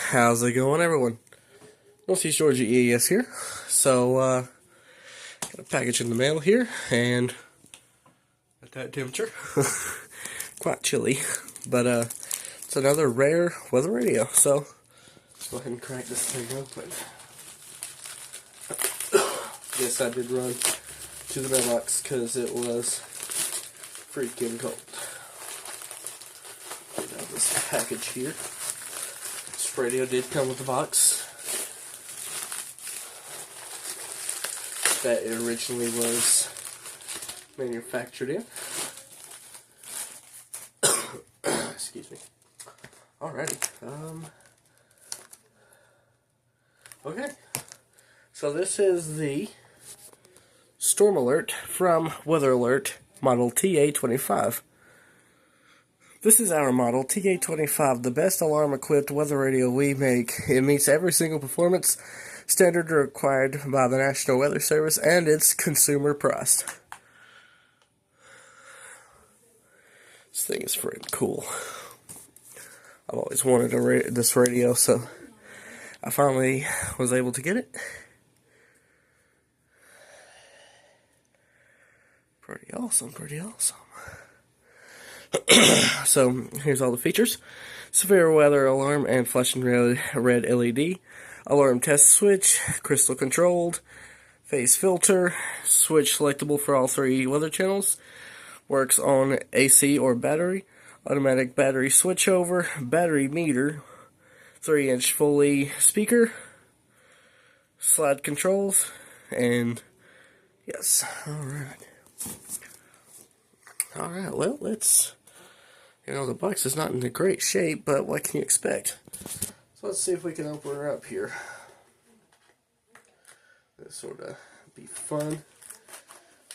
how's it going, everyone? Northeast Georgia EAS here. So, got a package in the mail here, and at that temperature, quite chilly, but it's another rare weather radio. So, let's go ahead and crack this thing open. Yes, I did run to the mailbox because it was freaking cold. Get out this package here. This radio did come with the box that it originally was manufactured in. Excuse me. Alrighty. Okay. So this is the Storm Alert from WeatherAlert model TA-25. This is our model, TA-25, the best alarm-equipped weather radio we make. It meets every single performance standard required by the National Weather Service, and it's consumer priced. This thing is freaking cool. I've always wanted this radio, so I finally was able to get it. Pretty awesome, pretty awesome. So, here's all the features. Severe weather alarm and flashing red LED. Alarm test switch, crystal controlled. Phase filter, switch selectable for all 3 weather channels. Works on AC or battery. Automatic battery switchover. Battery meter. 3-inch fully speaker. Slide controls. And, yes, alright. Alright, well, let's... the box is not in a great shape, but what can you expect? So let's see if we can open her up here. This sort of be fun.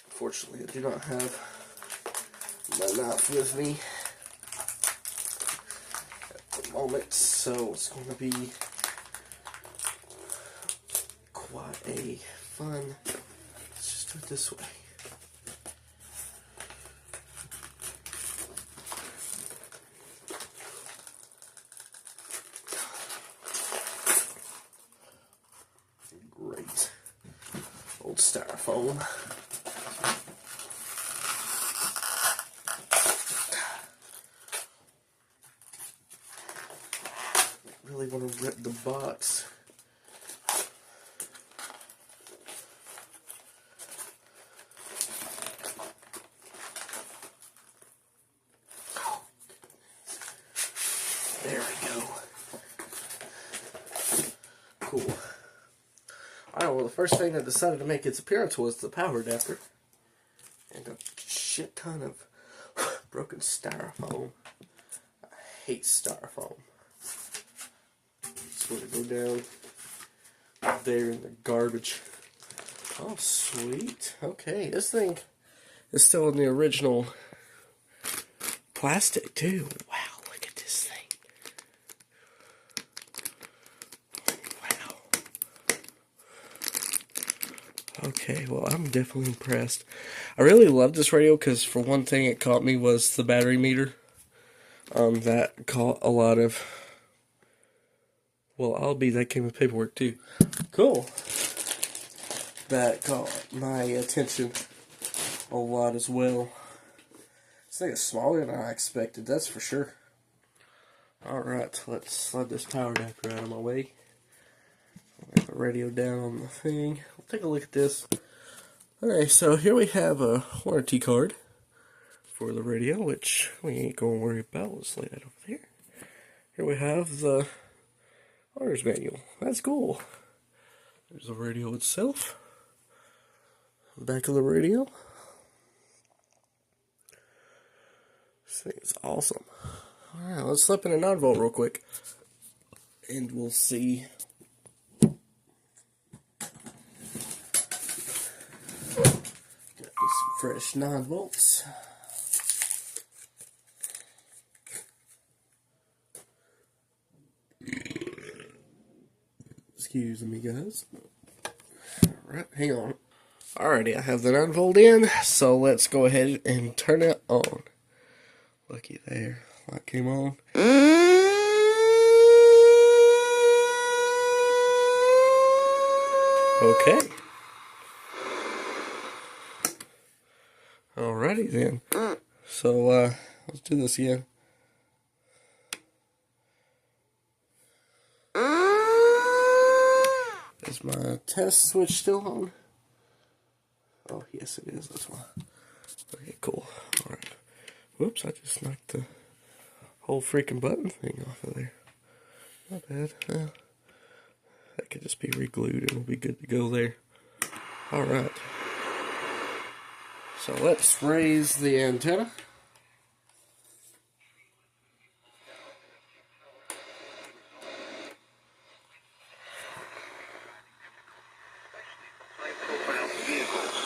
Unfortunately, I do not have my knife with me at the moment, so it's going to be quite a fun. Let's just do it this way. Great. Old styrofoam. I really want to rip the box. There we go. Cool. Alright, well, the first thing that decided to make its appearance was the power adapter. And a shit ton of broken styrofoam. I hate styrofoam. It's going to go down there in the garbage. Oh, sweet. Okay, this thing is still in the original plastic, too. Wow. Okay, well, I'm definitely impressed. I really love this radio because, for one thing, it caught me was the battery meter. That caught a lot of... Well, that came with paperwork, too. Cool. That caught my attention a lot as well. This thing is smaller than I expected, that's for sure. Alright, let's slide this power adapter out of my way. Get the radio down on the thing. We'll take a look at this. Alright, so here we have a warranty card for the radio, which we ain't going to worry about. Let's lay that over there. Here we have the owner's manual. That's cool. There's the radio itself. Back of the radio. This thing is awesome. Alright, let's slip in a 9-volt real quick. And we'll see. Fresh 9 volts. Excuse me, guys. Alright, hang on. Alrighty, I have the 9 volt in, so let's go ahead and turn it on. Looky there. Light came on. Okay. Alrighty then. So, let's do this again. Is my test switch still on? Oh, yes it is. That's why. Okay, cool. Alright. Whoops, I just knocked the whole freaking button thing off of there. Not bad. That could just be re-glued and we'll be good to go there. Alright. So let's raise the antenna.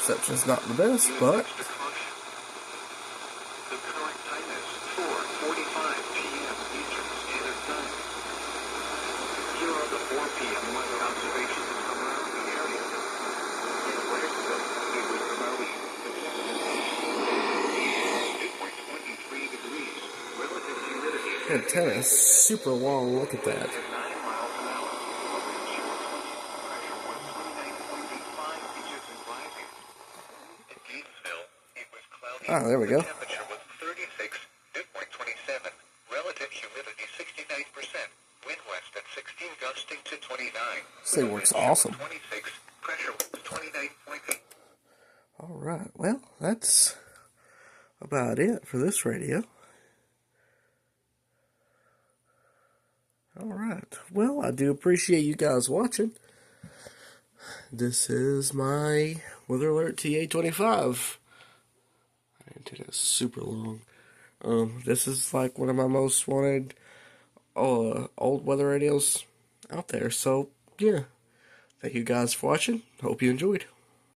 Reception's not the best, but The current time is 4:45 p.m. Eastern Standard Time. Here are the 4 p.m. weather observations from around the area. In Weathersville, it was cloudy. It was 23 degrees. Relative humidity antenna is super long. Look at that. at 9 miles an hour. Pressure was 29.85 inches and rising. In Gainesville, it was cloudy. Ah, there we go. The temperature was 36, dew point 27, relative humidity 69%, wind west at 16 gusting to 29. This thing works awesome. 26, pressure was 29.8. Alright, well, that's about it for this radio. Alright, well, I do appreciate you guys watching. This is my WeatherAlert TA-25. Antenna is super long. This is like one of my most wanted old weather radios out there. So, yeah. Thank you guys for watching. Hope you enjoyed.